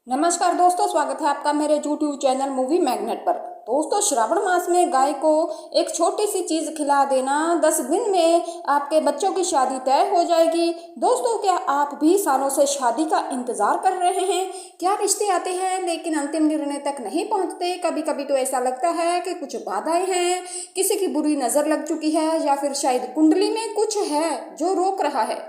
नमस्कार दोस्तों, स्वागत है आपका मेरे यूट्यूब चैनल मूवी मैग्नेट पर। दोस्तों, श्रावण मास में गाय को एक छोटी सी चीज खिला देना 10 दिन में आपके बच्चों की शादी तय हो जाएगी। दोस्तों, क्या आप भी सालों से शादी का इंतजार कर रहे हैं? क्या रिश्ते आते हैं लेकिन अंतिम निर्णय तक नहीं पहुंचते? कभी कभी तो ऐसा लगता है कि कुछ बाधाएं हैं, किसी की बुरी नजर लग चुकी है या फिर शायद कुंडली में कुछ है जो रोक रहा है।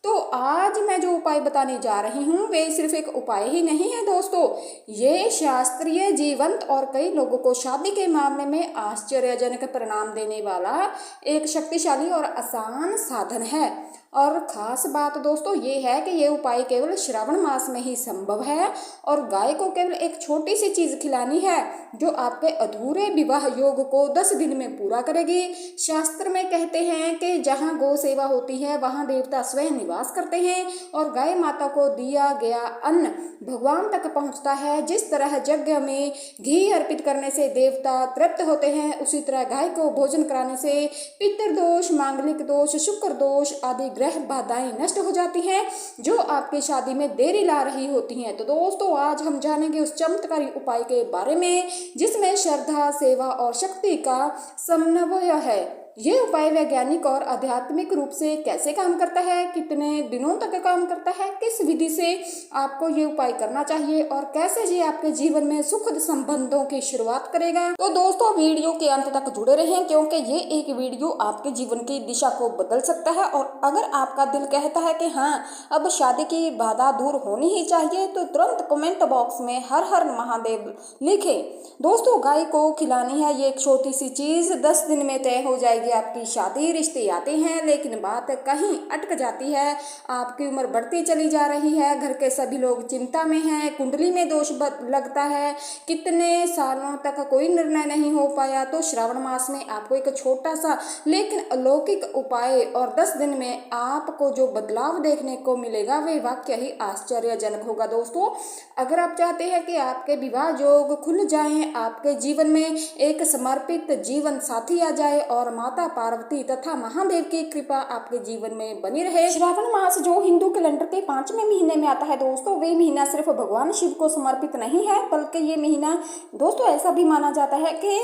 तो आज मैं जो उपाय बताने जा रही हूँ वे सिर्फ एक उपाय ही नहीं है दोस्तों, ये शास्त्रीय, जीवंत और कई लोगों को शादी के मामले में आश्चर्यजनक परिणाम देने वाला एक शक्तिशाली और आसान साधन है। और खास बात दोस्तों ये है कि ये उपाय केवल श्रावण मास में ही संभव है और गाय को केवल एक छोटी सी चीज खिलानी है जो आपके अधूरे विवाह योग को 10 दिन में पूरा करेगी। शास्त्र में कहते हैं कि जहाँ गौ सेवा होती है वहाँ देवता स्वयं निवास करते हैं और गाय माता को दिया गया अन्न भगवान तक पहुँचता है। जिस तरह यज्ञ में घी अर्पित करने से देवता तृप्त होते हैं, उसी तरह गाय को भोजन कराने से पितृदोष, मांगलिक दोष, शुक्र दोष आदि ग्रह बाधाएं नष्ट हो जाती हैं जो आपकी शादी में देरी ला रही होती हैं। तो दोस्तों, आज हम जानेंगे उस चमत्कारी उपाय के बारे में जिसमें श्रद्धा, सेवा और शक्ति का समन्वय है। ये उपाय वैज्ञानिक और आध्यात्मिक रूप से कैसे काम करता है, कितने दिनों तक काम करता है, किस विधि से आपको ये उपाय करना चाहिए और कैसे ये आपके जीवन में सुखद संबंधों की शुरुआत करेगा। तो दोस्तों, वीडियो के अंत तक जुड़े रहें क्योंकि ये एक वीडियो आपके जीवन की दिशा को बदल सकता है। और अगर आपका दिल कहता है कि हाँ, अब शादी की बाधा दूर होनी ही चाहिए, तो तुरंत कमेंट बॉक्स में हर हर महादेव लिखें। दोस्तों, गाय को खिलानी है ये एक छोटी सी चीज, 10 दिन में तय हो जाएगी आपकी शादी। रिश्ते आते हैं लेकिन बात कहीं अटक जाती है, आपकी उम्र बढ़ती चली जा रही है, घर के सभी लोग चिंता में हैं, कुंडली में दोष लगता है, कितने सालों तक कोई निर्णय नहीं हो पाया। तो श्रावण मास में आपको एक छोटा सा लेकिन अलौकिक उपाय और 10 दिन में आपको जो बदलाव देखने को मिलेगा वे वाकई ही आश्चर्यजनक होगा। दोस्तों, अगर आप चाहते हैं कि आपके विवाह योग खुल जाएं, आपके जीवन में एक समर्पित जीवन साथी आ जाए और माता पार्वती तथा महादेव की कृपा आपके जीवन में बनी रहे। श्रावण मास जो हिंदू कैलेंडर के 5वें महीने में आता है दोस्तों, वे महीना सिर्फ भगवान शिव को समर्पित नहीं है, बल्कि ये महीना दोस्तों ऐसा भी माना जाता है कि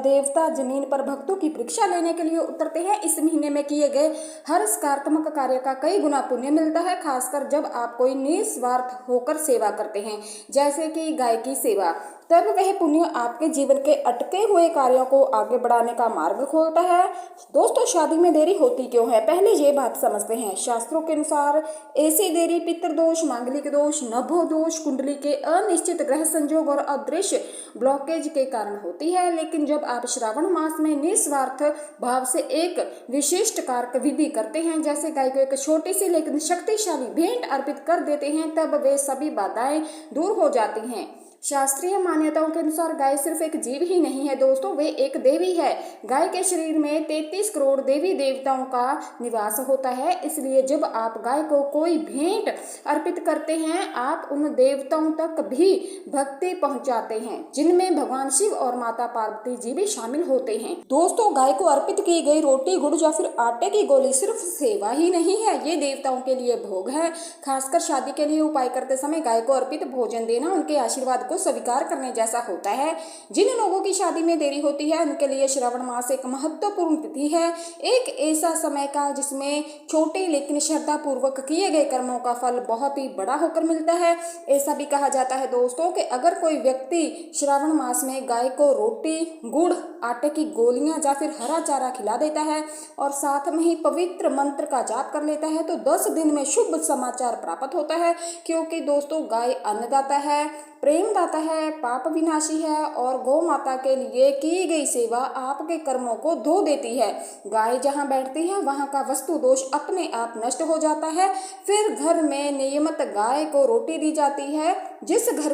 देवता जमीन पर भक्तों की परीक्षा लेने के लिए उतरते हैं। इस महीने में किए गए हर सकारात्मक कार्य का कई गुना पुण्य मिलता है, खासकर जब आप कोई निस्वार्थ होकर सेवा करते हैं, जैसे कि गाय की सेवा। तब वह पुण्य आपके जीवन के अटके हुए कार्यों को आगे बढ़ाने का मार्ग खोलता है। दोस्तों, शादी में देरी होती क्यों है, पहले ये बात समझते हैं। शास्त्रों के अनुसार ऐसी देरी पितृदोष, मांगलिक दोष, नभो दोष, कुंडली के अनिश्चित ग्रह संयोग और अदृश्य ब्लॉकेज के कारण होती है। लेकिन जब आप श्रावण मास में निस्वार्थ भाव से एक विशिष्ट कार्य विधि करते हैं, जैसे गाय को एक छोटी सी लेकिन शक्तिशाली भेंट अर्पित कर देते हैं, तब वे सभी बाधाएं दूर हो जाती हैं। शास्त्रीय मान्यताओं के अनुसार गाय सिर्फ एक जीव ही नहीं है दोस्तों, वे एक देवी है। गाय के शरीर में 33 करोड़ देवी देवताओं का निवास होता है, इसलिए जब आप गाय को कोई भेंट अर्पित करते हैं, आप उन देवताओं तक भी भक्ति पहुंचाते हैं जिनमें भगवान शिव और माता पार्वती जी भी शामिल होते हैं। दोस्तों, गाय को अर्पित की गई रोटी, गुड़ या फिर आटे की गोली सिर्फ सेवा ही नहीं है, ये देवताओं के लिए भोग है। खासकर शादी के लिए उपाय करते समय गाय को अर्पित भोजन देना उनके आशीर्वाद को स्वीकार करने जैसा होता है। जिन लोगों की शादी में देरी होती है उनके लिए श्रावण मास एक महत्वपूर्ण तिथि है, एक ऐसा समय का जिसमें छोटे लेकिन श्रद्धा पूर्वक किए गए कर्मों का फल बहुत ही बड़ा होकर मिलता है। ऐसा भी कहा जाता है दोस्तों कि अगर कोई व्यक्ति श्रावण मास में गाय को रोटी, गुड़, आटे की गोलियां या फिर हरा चारा खिला देता है और साथ में ही पवित्र मंत्र का जाप कर लेता है, तो 10 दिन में शुभ समाचार प्राप्त होता है। क्योंकि दोस्तों, गाय अन्नदाता है, प्रेम दाता है, पाप विनाशी है और गौ माता के लिए की गई सेवा आपके कर्मों को धो देती है। गाय जहाँ बैठती है वहाँ का वस्तु दोष अपने आप नष्ट हो जाता है। फिर घर में नियमित गाय को रोटी दी जाती है। जिस घर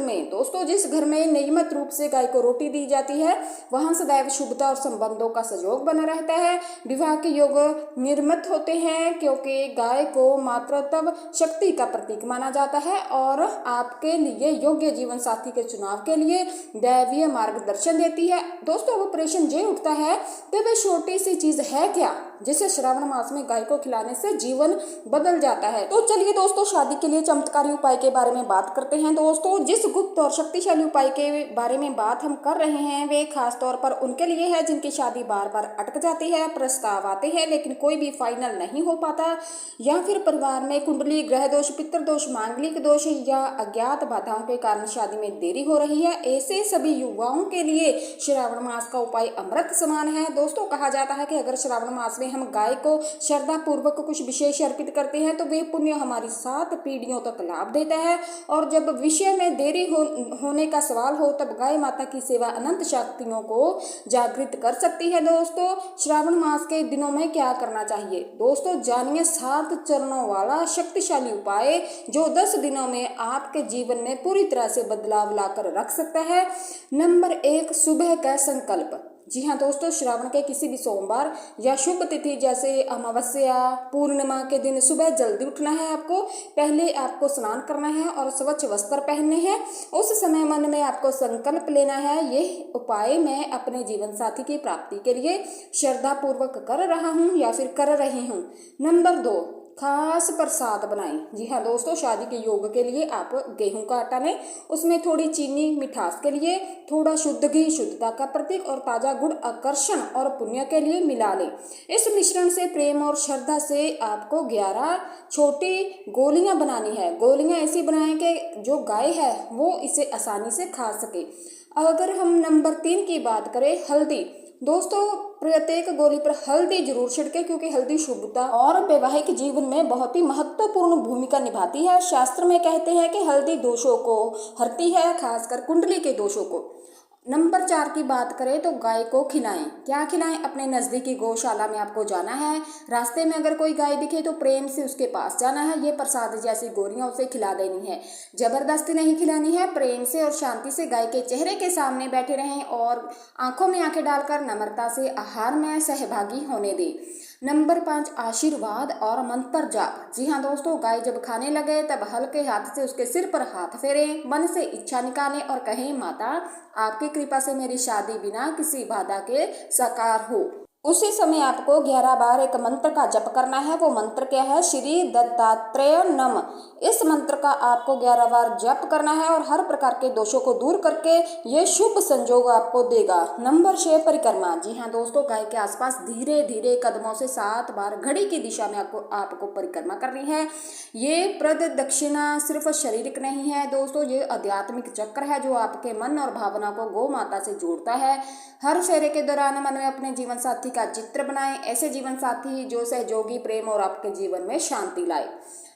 में नियमित रूप से गाय को रोटी दी जाती है वहाँ सदैव शुभता और संबंधों का सहयोग बना रहता है। विवाह के योग निर्मित होते हैं क्योंकि गाय को मातृत्व शक्ति का प्रतीक माना जाता है और आपके लिए योग्य जीवन साथी के चुनाव के लिए दैवीय मार्गदर्शन देती है। दोस्तों, अब प्रश्न ये उठता है कि वह छोटी सी चीज है क्या? जिसे श्रावण मास में गाय को खिलाने से जीवन बदल जाता है। तो चलिए दोस्तों, शादी के लिए चमत्कारी उपाय के बारे में बात करते हैं। दोस्तों, जिस गुप्त और शक्तिशाली उपाय के बारे में बात हम कर रहे हैं वे खास तौर पर उनके लिए है जिनकी शादी बार बार अटक जाती है, प्रस्ताव आते हैं लेकिन कोई भी फाइनल नहीं हो पाता, या फिर परिवार में कुंडली, ग्रह दोष, पितृदोष, मांगलिक दोष या अज्ञात बाधाओं के कारण शादी में देरी हो रही है। ऐसे सभी युवाओं के लिए श्रावण मास का उपाय अमृत समान है। दोस्तों, कहा जाता है कि अगर श्रावण मास में हम गाय को श्रद्धा पूर्वक कुछ विशेष अर्पित करते हैं तो वे पुण्य हमारी 7 पीढ़ियों तक लाभ देता है। और जब विषय में देरी होने का सवाल हो तब गाय माता की सेवा अनंत शक्तियों को जागृत कर सकती है। दोस्तों, श्रावण मास के दिनों में क्या करना चाहिए? दोस्तों, जानिए 7 चरणों वाला शक्तिशाली उपाय जो 10 दिनों में आपके जीवन में पूरी तरह से बदलाव लाकर रख सकता है। नंबर 1, सुबह का संकल्प। जी हाँ दोस्तों, श्रावण के किसी भी सोमवार या शुभ तिथि जैसे अमावस्या, पूर्णिमा के दिन सुबह जल्दी उठना है। पहले आपको स्नान करना है और स्वच्छ वस्त्र पहनने हैं। उस समय मन में आपको संकल्प लेना है, ये उपाय मैं अपने जीवन साथी की प्राप्ति के लिए श्रद्धा पूर्वक कर रहा हूँ या फिर कर रही हूँ। नंबर 2, खास प्रसाद बनाएं। जी हाँ दोस्तों, शादी के योग के लिए आप गेहूं का आटा लें, उसमें थोड़ी चीनी मिठास के लिए, थोड़ा शुद्ध घी शुद्धता का प्रतीक और ताजा गुड़ आकर्षण और पुण्य के लिए मिला लें। इस मिश्रण से प्रेम और श्रद्धा से आपको 11 छोटी गोलियां बनानी है। गोलियां ऐसी बनाएं कि जो गाय है वो इसे आसानी से खा सके। अगर हम नंबर 3 की बात करें, हल्दी। दोस्तों, प्रत्येक गोली पर हल्दी जरूर छिड़के क्योंकि हल्दी शुभता और वैवाहिक जीवन में बहुत ही महत्वपूर्ण भूमिका निभाती है। शास्त्र में कहते हैं कि हल्दी दोषों को हरती है, खासकर कुंडली के दोषों को। नंबर 4 की बात करें तो गाय को खिलाएं। क्या खिलाएं? अपने नज़दीकी गौशाला में आपको जाना है। रास्ते में अगर कोई गाय दिखे तो प्रेम से उसके पास जाना है। ये प्रसाद जैसी गोलियां उसे खिला देनी है, जबरदस्ती नहीं खिलानी है। प्रेम से और शांति से गाय के चेहरे के सामने बैठे रहें और आंखों में आंखें डालकर नम्रता से आहार में सहभागी होने दें। नंबर 5, आशीर्वाद और मंत्र जाप। जी हाँ दोस्तों, गाय जब खाने लगे तब हल्के हाथ से उसके सिर पर हाथ फेरें, मन से इच्छा निकालें और कहें, माता आपकी कृपा से मेरी शादी बिना किसी बाधा के साकार हो। उसी समय आपको 11 बार एक मंत्र का जप करना है। वो मंत्र क्या है? श्री दत्तात्रेय नम। इस मंत्र का आपको 11 बार जप करना है और हर प्रकार के दोषों को दूर करके ये शुभ संजोग आपको देगा। नंबर 6, परिक्रमा। जी हाँ दोस्तों, गाय के आसपास धीरे धीरे कदमों से 7 बार घड़ी की दिशा में आपको परिक्रमा करनी है। ये प्रदक्षिणा सिर्फ शारीरिक नहीं है दोस्तों, ये आध्यात्मिक चक्र है जो आपके मन और भावना को गौ माता से जोड़ता है। हर फेरे के दौरान मन में अपने जीवन साथी का चित्र बनाएं, ऐसे जीवन साथी जो सहयोगी, प्रेम और आपके जीवन में शांति लाए।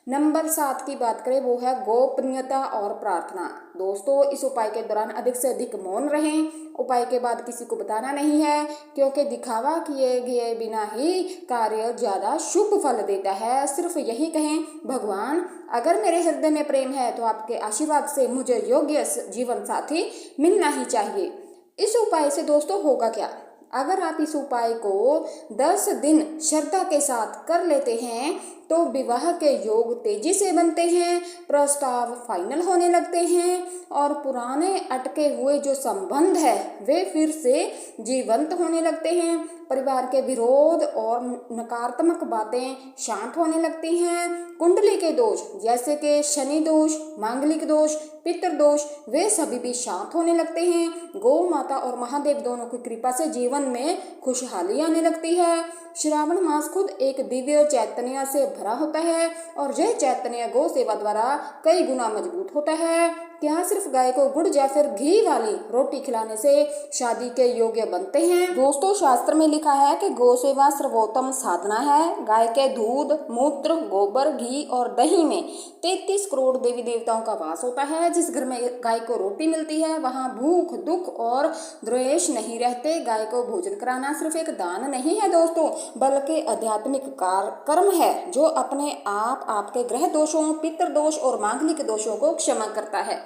नंबर 7 की बात करें, वो है गोपनीयता और प्रार्थना। दोस्तों, इस उपाय के दौरान अधिक से अधिक मौन रहें। उपाय के बाद किसी को बताना नहीं है क्योंकि दिखावा किए गए बिना ही कार्य ज्यादा शुभ फल देता है। सिर्फ यही कहें, भगवान अगर मेरे हृदय में प्रेम है तो आपके आशीर्वाद से मुझे योग्य जीवन साथी मिलना ही चाहिए। इस उपाय से दोस्तों होगा क्या? अगर आप इस उपाय को 10 दिन श्रद्धा के साथ कर लेते हैं तो विवाह के योग तेजी से बनते हैं, प्रस्ताव फाइनल होने लगते हैं और पुराने अटके हुए जो संबंध है वे फिर से जीवंत होने लगते हैं। परिवार के विरोध और नकारात्मक बातें शांत होने लगती हैं। कुंडली के दोष जैसे कि शनि दोष, मांगलिक दोष, पितृ दोष, वे सभी भी शांत होने लगते हैं। गौ माता और महादेव दोनों की कृपा से जीवन में खुशहाली आने लगती है। श्रावण मास खुद एक दिव्य चैतन्य से भरा होता है और यह चैतन्य गौ सेवा द्वारा कई गुना मजबूत होता है। क्या सिर्फ गाय को गुड़ या फिर घी वाली रोटी खिलाने से शादी के योग्य बनते हैं? दोस्तों, शास्त्र में लिखा है कि गौ सेवा सर्वोत्तम साधना है। गाय के दूध, मूत्र, गोबर, घी और दही में 33 करोड़ देवी देवताओं का वास होता है। जिस घर में गाय को रोटी मिलती है वहाँ भूख, दुख और द्वेष नहीं रहते। गाय को भोजन कराना सिर्फ एक दान नहीं है दोस्तों, बल्कि आध्यात्मिक कर्म है जो अपने आप आपके ग्रह दोषों, पितृ दोष और मांगलिक दोषों को क्षमा करता है।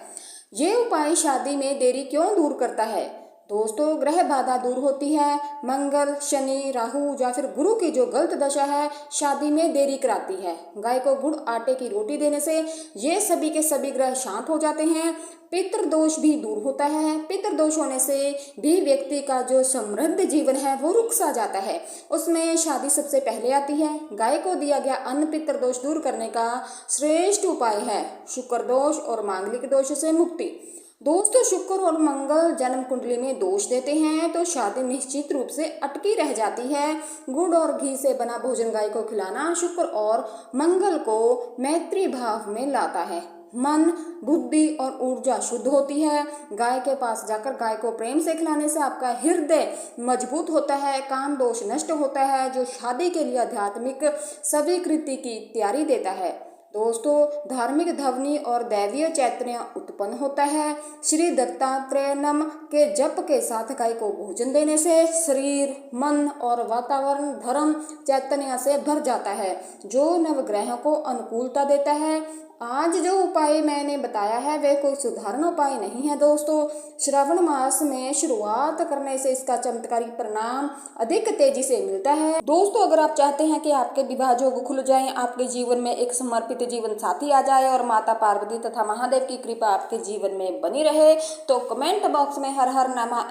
ये उपाय शादी में देरी क्यों दूर करता है? दोस्तों ग्रह बाधा दूर होती है। मंगल, शनि, राहु या फिर गुरु की जो गलत दशा है शादी में देरी कराती है। गाय को गुड़ आटे की रोटी देने से ये सभी के सभी ग्रह शांत हो जाते हैं। पितृदोष भी दूर होता है। पितृदोष होने से भी व्यक्ति का जो समृद्ध जीवन है वो रुक सा जाता है, उसमें शादी सबसे पहले आती है। गाय को दिया गया अन्न पितृदोष दूर करने का श्रेष्ठ उपाय है। शुक्र दोष और मांगलिक दोष से मुक्ति। दोस्तों शुक्र और मंगल जन्म कुंडली में दोष देते हैं तो शादी निश्चित रूप से अटकी रह जाती है। गुड़ और घी से बना भोजन गाय को खिलाना शुक्र और मंगल को मैत्री भाव में लाता है। मन, बुद्धि और ऊर्जा शुद्ध होती है। गाय के पास जाकर गाय को प्रेम से खिलाने से आपका हृदय मजबूत होता है, काम दोष नष्ट होता है, जो शादी के लिए आध्यात्मिक स्वीकृति की तैयारी देता है। दोस्तों धार्मिक ध्वनि और दैवीय चैतन्य उत्पन्न होता है। श्री दत्तात्रेय नम के जप के साथ गाय को भोजन देने से शरीर, मन और वातावरण धर्म चैतन्य से भर जाता है, जो नवग्रहों को अनुकूलता देता है। आज जो उपाय मैंने बताया है वे कोई साधारण उपाय नहीं है दोस्तों। श्रावण मास में शुरुआत करने से इसका चमत्कारी परिणाम अधिक तेजी से मिलता है। दोस्तों अगर आप चाहते हैं कि आपके विवाह योग खुल जाएं, आपके जीवन में एक समर्पित जीवन साथी आ जाए और माता पार्वती तथा महादेव की कृपा आपके जीवन में बनी रहे, तो कमेंट बॉक्स में हर हर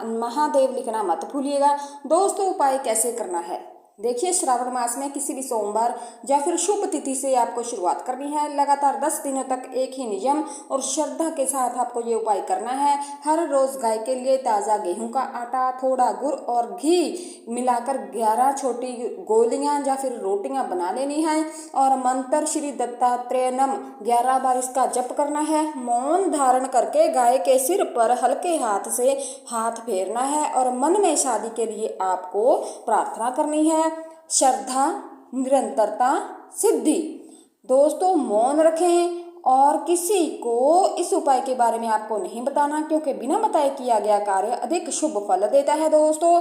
महादेव लिखना मत भूलिएगा। दोस्तों उपाय कैसे करना है देखिए, श्रावण मास में किसी भी सोमवार या फिर शुभ तिथि से आपको शुरुआत करनी है। लगातार 10 दिनों तक एक ही नियम और श्रद्धा के साथ आपको ये उपाय करना है। हर रोज गाय के लिए ताज़ा गेहूं का आटा, थोड़ा गुड़ और घी मिलाकर 11 छोटी गोलियां या फिर रोटियां बना लेनी है और मंत्र श्री दत्तात्रेय नम 11 बार इसका जप करना है। मौन धारण करके गाय के सिर पर हल्के हाथ से हाथ फेरना है और मन में शादी के लिए आपको प्रार्थना करनी है। श्रद्धा, निरंतरता, सिद्धि। दोस्तों मौन रखें और किसी को इस उपाय के बारे में आपको नहीं बताना, क्योंकि बिना बताए किया गया कार्य अधिक शुभ फल देता है। दोस्तों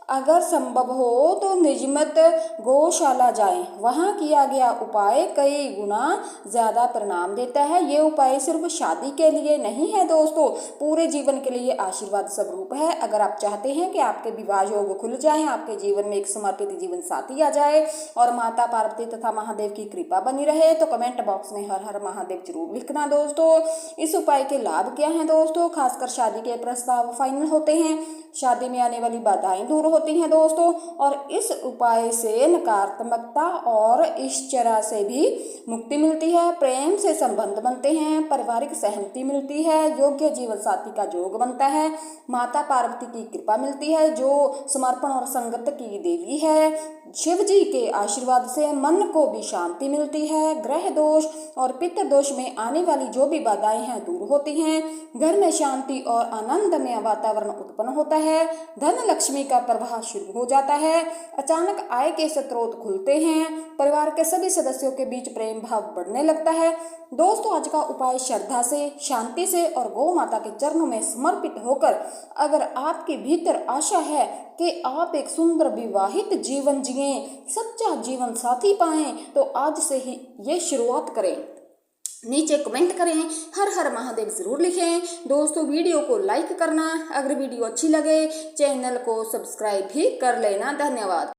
अगर संभव हो तो निजमत गौशाला जाएं, वहां किया गया उपाय कई गुना ज्यादा परिणाम देता है। ये उपाय सिर्फ शादी के लिए नहीं है दोस्तों, पूरे जीवन के लिए आशीर्वाद स्वरूप है। अगर आप चाहते हैं कि आपके विवाह योग खुल जाए, आपके जीवन में एक समर्पित जीवन साथी आ जाए और माता पार्वती तथा महादेव की कृपा बनी रहे, तो कमेंट बॉक्स में हर हर महादेव जरूर लिखना। दोस्तों इस उपाय के लाभ क्या हैं दोस्तों? खासकर शादी के प्रस्ताव फाइनल होते हैं, शादी में आने वाली बाधाएं दूर होती हैं दोस्तों, और इस उपाय से नकारात्मकता और इच्छा से भी मुक्ति मिलती है। प्रेम से संबंध बनते हैं, पारिवारिक सहमति मिलती है, योग्य जीवन साथी का योग बनता है, माता पार्वती की कृपा मिलती है जो समर्पण और संगत की देवी है। शिव जी के आशीर्वाद से मन को भी शांति मिलती है। ग्रह दोष और पितृ दोष में आने वाली जो भी बाधाएं हैं दूर होती हैं। घर में शांति और आनंदमय वातावरण उत्पन्न होता है। धन लक्ष्मी का प्रवाह शुरू हो जाता है। अचानक आय के स्रोत खुलते हैं। परिवार के सभी सदस्यों के बीच प्रेम भाव बढ़ने लगता है। दोस्तों आज का उपाय श्रद्धा से, शांति से और गौ माता के चरणों में समर्पित होकर, अगर आपके भीतर आशा है कि आप एक सुंदर विवाहित जीवन जिएं, सच्चा जीवन साथी पाएं, तो आज से ही ये शुरुआत करें। नीचे कमेंट करें, हर हर महादेव जरूर लिखें। दोस्तों वीडियो को लाइक करना, अगर वीडियो अच्छी लगे चैनल को सब्सक्राइब भी कर लेना। धन्यवाद।